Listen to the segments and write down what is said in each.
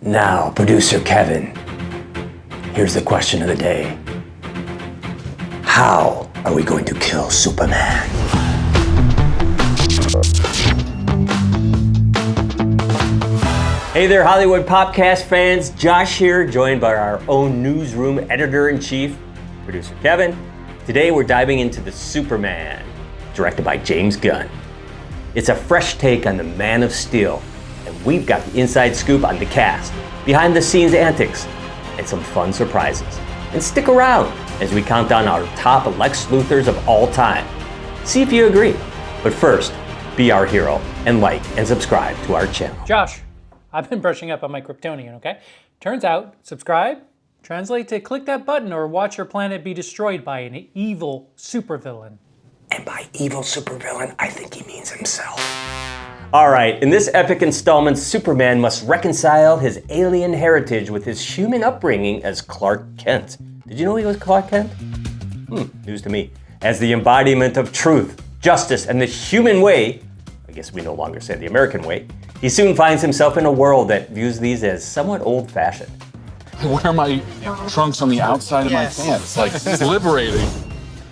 Now, Producer Keven, here's the question of the day. How are we going to kill Superman? Hey there, Hollywood PopCast fans. Josh here, joined by our own newsroom editor-in-chief, Producer Keven. Today we're diving into the Superman, directed by James Gunn. It's a fresh take on the Man of Steel, and we've got the inside scoop on the cast, behind-the-scenes antics, and some fun surprises. And stick around as we count down our top Lex Luthors of all time. See if you agree. But first, be our hero and like and subscribe to our channel. Josh, I've been brushing up on my Kryptonian, okay? Turns out, subscribe translate to click that button or watch your planet be destroyed by an evil supervillain. And by evil supervillain, I think he means himself. All right, in this epic installment, Superman must reconcile his alien heritage with his human upbringing as Clark Kent. Did you know he was Clark Kent? News to me. As the embodiment of truth, justice, and the human way, I guess we no longer say the American way, he soon finds himself in a world that views these as somewhat old-fashioned. I wear my trunks on the outside of my pants, like it's liberating.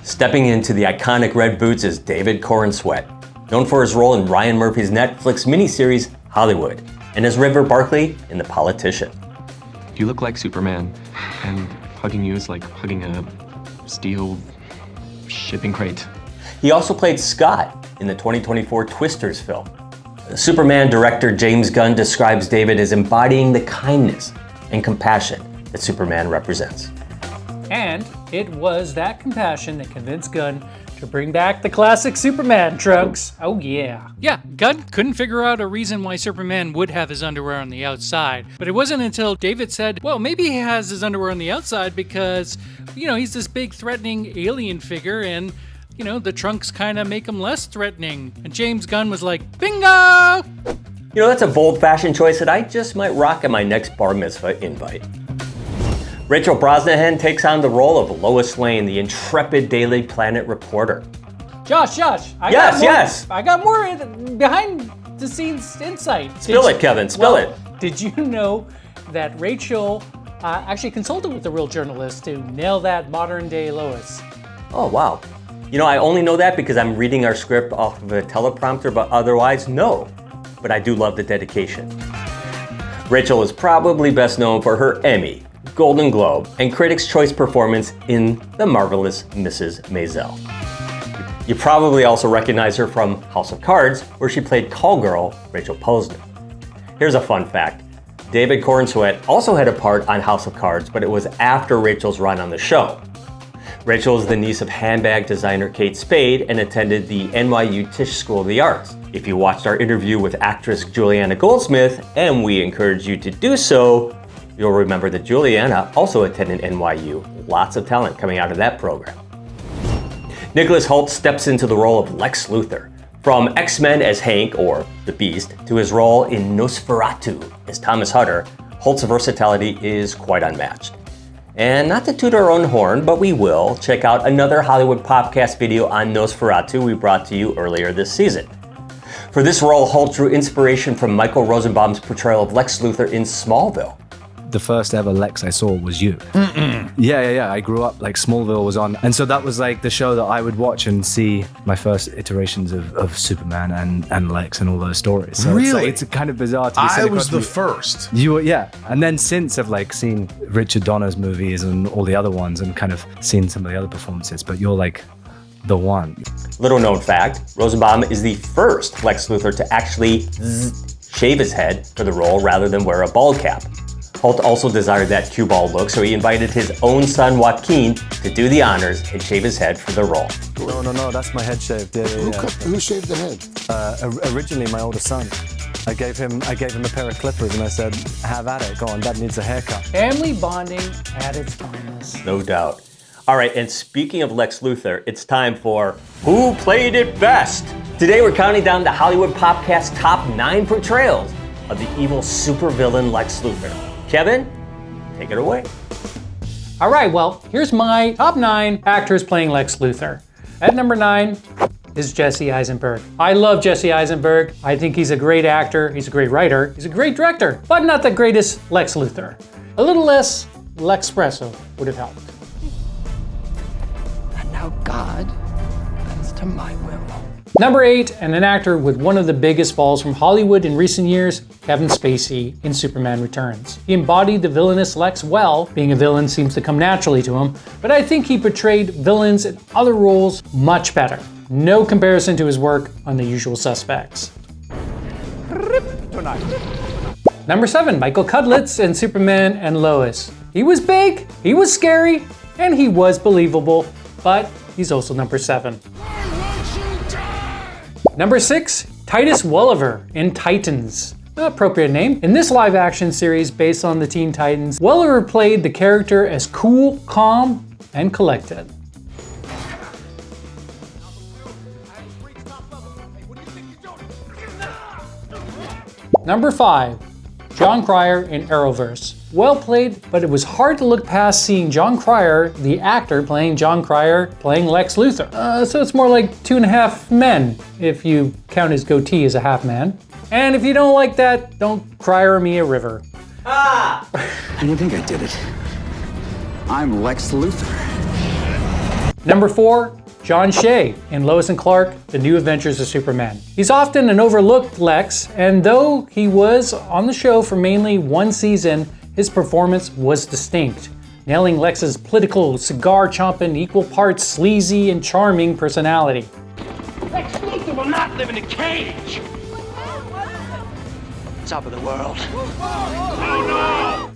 Stepping into the iconic red boots is David Corenswet, known for his role in Ryan Murphy's Netflix miniseries Hollywood, and as River Barkley in The Politician. You look like Superman, and hugging you is like hugging a steel shipping crate. He also played Scott in the 2024 Twisters film. Superman director James Gunn describes David as embodying the kindness and compassion that Superman represents. And it was that compassion that convinced Gunn to bring back the classic Superman trunks. Oh yeah. Yeah, Gunn couldn't figure out a reason why Superman would have his underwear on the outside. But it wasn't until David said, well, maybe he has his underwear on the outside because, he's this big threatening alien figure and, the trunks kind of make him less threatening. And James Gunn was like, bingo! That's a bold fashion choice that I just might rock at my next bar mitzvah invite. Rachel Brosnahan takes on the role of Lois Lane, the intrepid Daily Planet reporter. Josh, I got more behind the scenes insight. Spill it, Keven, spill it. Did you know that Rachel actually consulted with a real journalist to nail that modern day Lois? Oh, wow. I only know that because I'm reading our script off of a teleprompter, but otherwise, no. But I do love the dedication. Rachel is probably best known for her Emmy, Golden Globe, and Critics' Choice performance in The Marvelous Mrs. Maisel. You probably also recognize her from House of Cards, where she played call girl Rachel Posner. Here's a fun fact. David Corenswet also had a part on House of Cards, but it was after Rachel's run on the show. Rachel is the niece of handbag designer Kate Spade and attended the NYU Tisch School of the Arts. If you watched our interview with actress Juliana Goldsmith, and we encourage you to do so, you'll remember that Juliana also attended NYU. Lots of talent coming out of that program. Nicholas Hoult steps into the role of Lex Luthor. From X-Men as Hank, or the Beast, to his role in Nosferatu as Thomas Hutter, Holt's versatility is quite unmatched. And not to toot our own horn, but we will, check out another Hollywood PopCast video on Nosferatu we brought to you earlier this season. For this role, Holt drew inspiration from Michael Rosenbaum's portrayal of Lex Luthor in Smallville. The first ever Lex I saw was you. Yeah. I grew up, Smallville was on. And so that was the show that I would watch and see my first iterations of Superman and Lex and all those stories. So really? It's kind of bizarre to be I was the first. You were, yeah. And then since I've seen Richard Donner's movies and all the other ones and kind of seen some of the other performances, but you're the one. Little known fact, Rosenbaum is the first Lex Luthor to actually shave his head for the role rather than wear a bald cap. Holt also desired that cue ball look, so he invited his own son Joaquin to do the honors and shave his head for the role. No, that's my head shaved. Yeah. Who shaved the head? Originally, my older son. I gave him a pair of clippers and I said, have at it, go on, Dad needs a haircut. Family bonding at its finest. No doubt. All right, and speaking of Lex Luthor, it's time for Who Played It Best? Today we're counting down the Hollywood PopCast top 9 portrayals of the evil supervillain Lex Luthor. Keven, take it away. All right, well, here's my top 9 actors playing Lex Luthor. At number 9, is Jesse Eisenberg. I love Jesse Eisenberg. I think he's a great actor, he's a great writer, he's a great director, but not the greatest Lex Luthor. A little less Lexpresso would have helped. And now God bends to my will. Number 8, and an actor with one of the biggest falls from Hollywood in recent years, Kevin Spacey in Superman Returns. He embodied the villainous Lex well. Being a villain seems to come naturally to him, but I think he portrayed villains in other roles much better. No comparison to his work on The Usual Suspects. Number 7, Michael Cudlitz in Superman and Lois. He was big, he was scary, and he was believable, but he's also number 7. Number 6, Titus Welliver in Titans. Appropriate name. In this live action series based on the Teen Titans, Welliver played the character as cool, calm, and collected. Number 5, John Cryer in Arrowverse. Well played, but it was hard to look past seeing John Cryer, the actor playing John Cryer, playing Lex Luthor. So it's more like 2.5 men, if you count his goatee as a half man. And if you don't like that, don't Cryer me a river. I don't think I did it. I'm Lex Luthor. Number 4, John Shea in Lois and Clark, The New Adventures of Superman. He's often an overlooked Lex, and though he was on the show for mainly one season, his performance was distinct, nailing Lex's political, cigar-chomping, equal parts sleazy and charming personality. Lex Luthor will not live in a cage! Top of the world.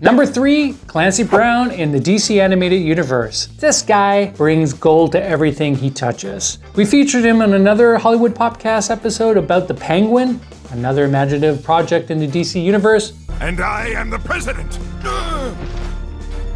Number 3, Clancy Brown in the DC Animated Universe. This guy brings gold to everything he touches. We featured him in another Hollywood PopCast episode about the Penguin, another imaginative project in the DC Universe. And I am the president!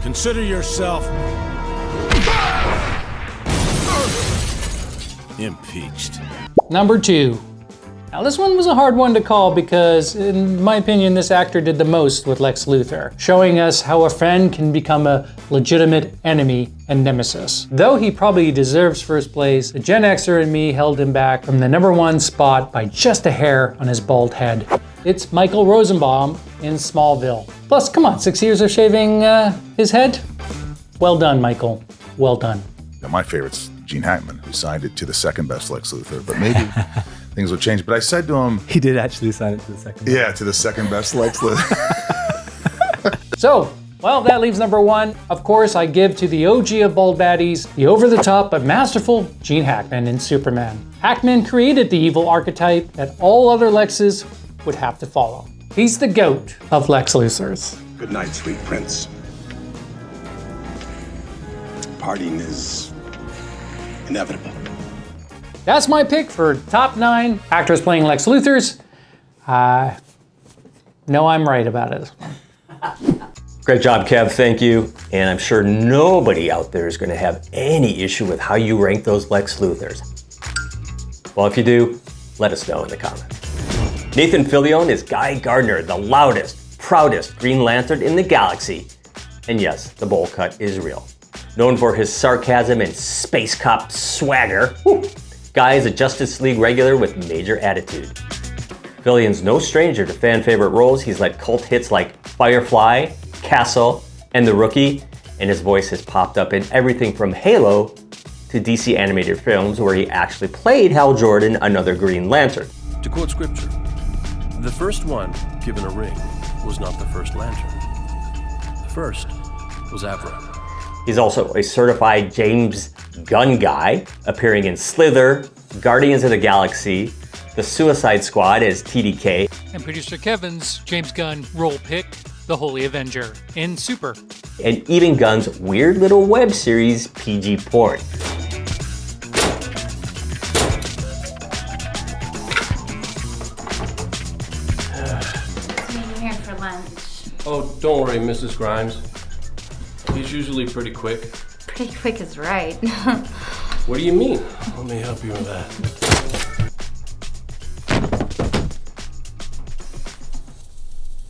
Consider yourself impeached. Number 2. Now this one was a hard one to call because, in my opinion, this actor did the most with Lex Luthor, showing us how a friend can become a legitimate enemy and nemesis. Though he probably deserves first place, the Gen Xer in me held him back from the number 1 spot by just a hair on his bald head. It's Michael Rosenbaum in Smallville. Plus, come on, 6 years of shaving his head? Well done, Michael. Well done. Now, my favorite's Gene Hackman, who signed it to the second best Lex Luthor, but maybe things will change. But I said to him... He did actually sign it to the second best. Yeah, to the second best Lex Luthor. So, well, that leaves number 1. Of course, I give to the OG of bald baddies, the over-the-top but masterful Gene Hackman in Superman. Hackman created the evil archetype that all other Lexes would have to follow. He's the GOAT of Lex Luthors. Good night, sweet prince. Parting is inevitable. That's my pick for top 9 actors playing Lex Luthors. No, I'm right about it. Great job, Kev, thank you. And I'm sure nobody out there is gonna have any issue with how you rank those Lex Luthors. Well, if you do, let us know in the comments. Nathan Fillion is Guy Gardner, the loudest, proudest Green Lantern in the galaxy. And yes, the bowl cut is real. Known for his sarcasm and space cop swagger, Guy is a Justice League regular with major attitude. Fillion's no stranger to fan favorite roles. He's led cult hits like Firefly, Castle, and The Rookie, and his voice has popped up in everything from Halo to DC animated films where he actually played Hal Jordan, another Green Lantern. To quote scripture, the first one given a ring was not the first lantern. The first was Avra. He's also a certified James Gunn guy, appearing in Slither, Guardians of the Galaxy, The Suicide Squad as TDK, and Producer Kevin's James Gunn role pick, the Holy Avenger, in Super. And even Gunn's weird little web series, PG Porn. Here for lunch. Oh, don't worry, Mrs. Grimes. He's usually pretty quick. Pretty quick is right. What do you mean? Let me help you with that.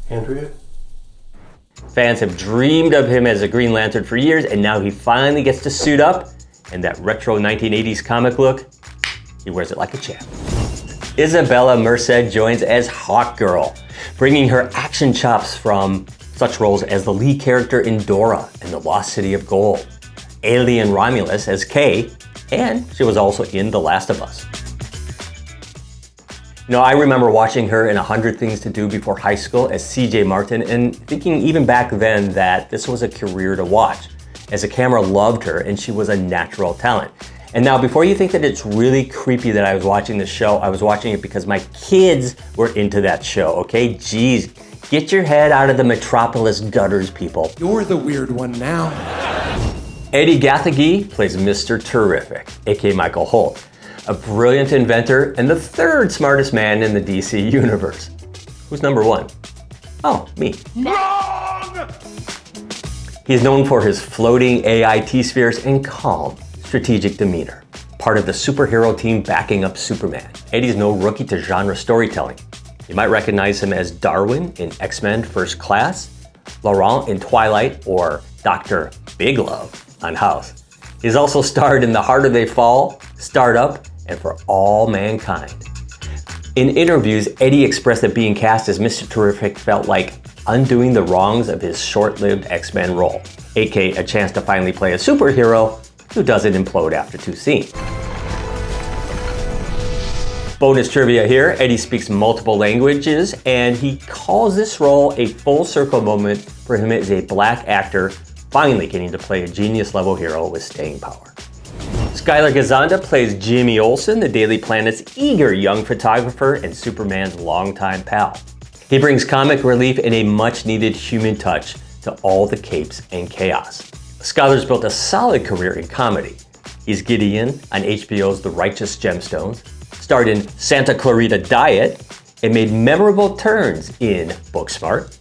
Andrea? Fans have dreamed of him as a Green Lantern for years, and now he finally gets to suit up in that retro 1980s comic look. He wears it like a champ. Isabella Merced joins as Hawkgirl, bringing her action chops from such roles as the lead character in Dora and the Lost City of Gold, Alien Romulus as Kay, and she was also in The Last of Us. You know, I remember watching her in 100 Things to Do before high school as CJ Martin and thinking even back then that this was a career to watch, as the camera loved her and she was a natural talent. And now, before you think that it's really creepy that I was watching this show, I was watching it because my kids were into that show, okay? Jeez, get your head out of the metropolis gutters, people. You're the weird one now. Edi Gathegi plays Mr. Terrific, aka Michael Holt, a brilliant inventor and the third smartest man in the DC universe. Who's number one? Oh, me. Wrong! He's known for his floating AI T-spheres and calm, strategic demeanor. Part of the superhero team backing up Superman. Edi's no rookie to genre storytelling. You might recognize him as Darwin in X-Men First Class, Laurent in Twilight, or Dr. Big Love on House. He's also starred in The Harder They Fall, Startup, and For All Mankind. In interviews, Edi expressed that being cast as Mr. Terrific felt like undoing the wrongs of his short-lived X-Men role, aka a chance to finally play a superhero who doesn't implode after 2 scenes. Bonus trivia here, Edi speaks multiple languages and he calls this role a full circle moment for him as a black actor finally getting to play a genius level hero with staying power. Skyler Gisondo plays Jimmy Olsen, the Daily Planet's eager young photographer and Superman's longtime pal. He brings comic relief and a much needed human touch to all the capes and chaos. Skyler's built a solid career in comedy. He's Gideon on HBO's The Righteous Gemstones, starred in Santa Clarita Diet, and made memorable turns in Booksmart,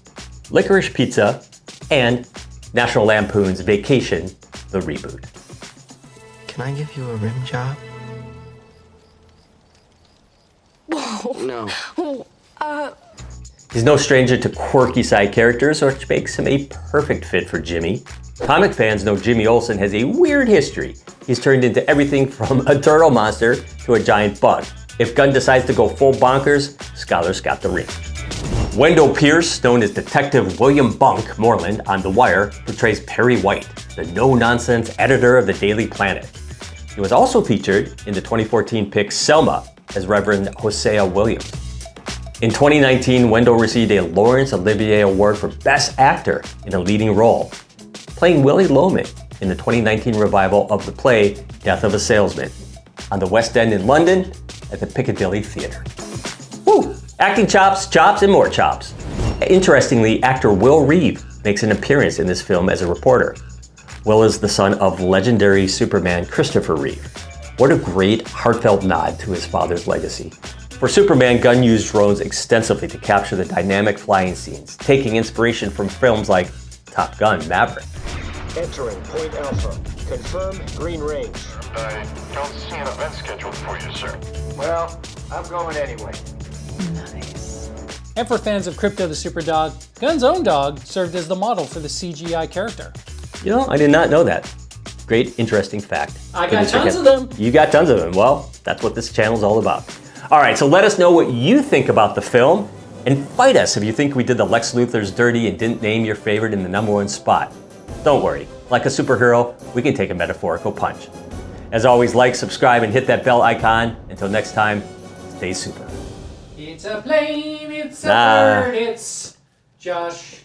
Licorice Pizza, and National Lampoon's Vacation, the reboot. Can I give you a rim job? No. He's no stranger to quirky side characters, which makes him a perfect fit for Jimmy. Comic fans know Jimmy Olsen has a weird history. He's turned into everything from a turtle monster to a giant bug. If Gunn decides to go full bonkers, Skyler's got the ring. Wendell Pierce, known as Detective William Bunk Moreland on The Wire, portrays Perry White, the no-nonsense editor of the Daily Planet. He was also featured in the 2014 pick Selma as Reverend Hosea Williams. In 2019, Wendell received a Laurence Olivier Award for Best Actor in a Leading Role, playing Willie Loman in the 2019 revival of the play Death of a Salesman on the West End in London at the Piccadilly Theatre. Woo! Acting chops, chops, and more chops. Interestingly, actor Will Reev makes an appearance in this film as a reporter. Will is the son of legendary Superman Christopher Reeve. What a great, heartfelt nod to his father's legacy. For Superman, Gunn used drones extensively to capture the dynamic flying scenes, taking inspiration from films like Top Gun: Maverick. Entering Point Alpha. Confirm green range. I don't see an event scheduled for you, sir. Well, I'm going anyway. And for fans of Crypto the Superdog, Gunn's own dog served as the model for the CGI character. You know, I did not know that. Great, interesting fact. I got tons of them. You got tons of them. Well, that's what this channel's all about. All right, so let us know what you think about the film and fight us if you think we did the Lex Luthors dirty and didn't name your favorite in the #1 spot. Don't worry, like a superhero, we can take a metaphorical punch. As always, like, subscribe, and hit that bell icon. Until next time, stay super. It's a plane, it's a bird, it's Josh.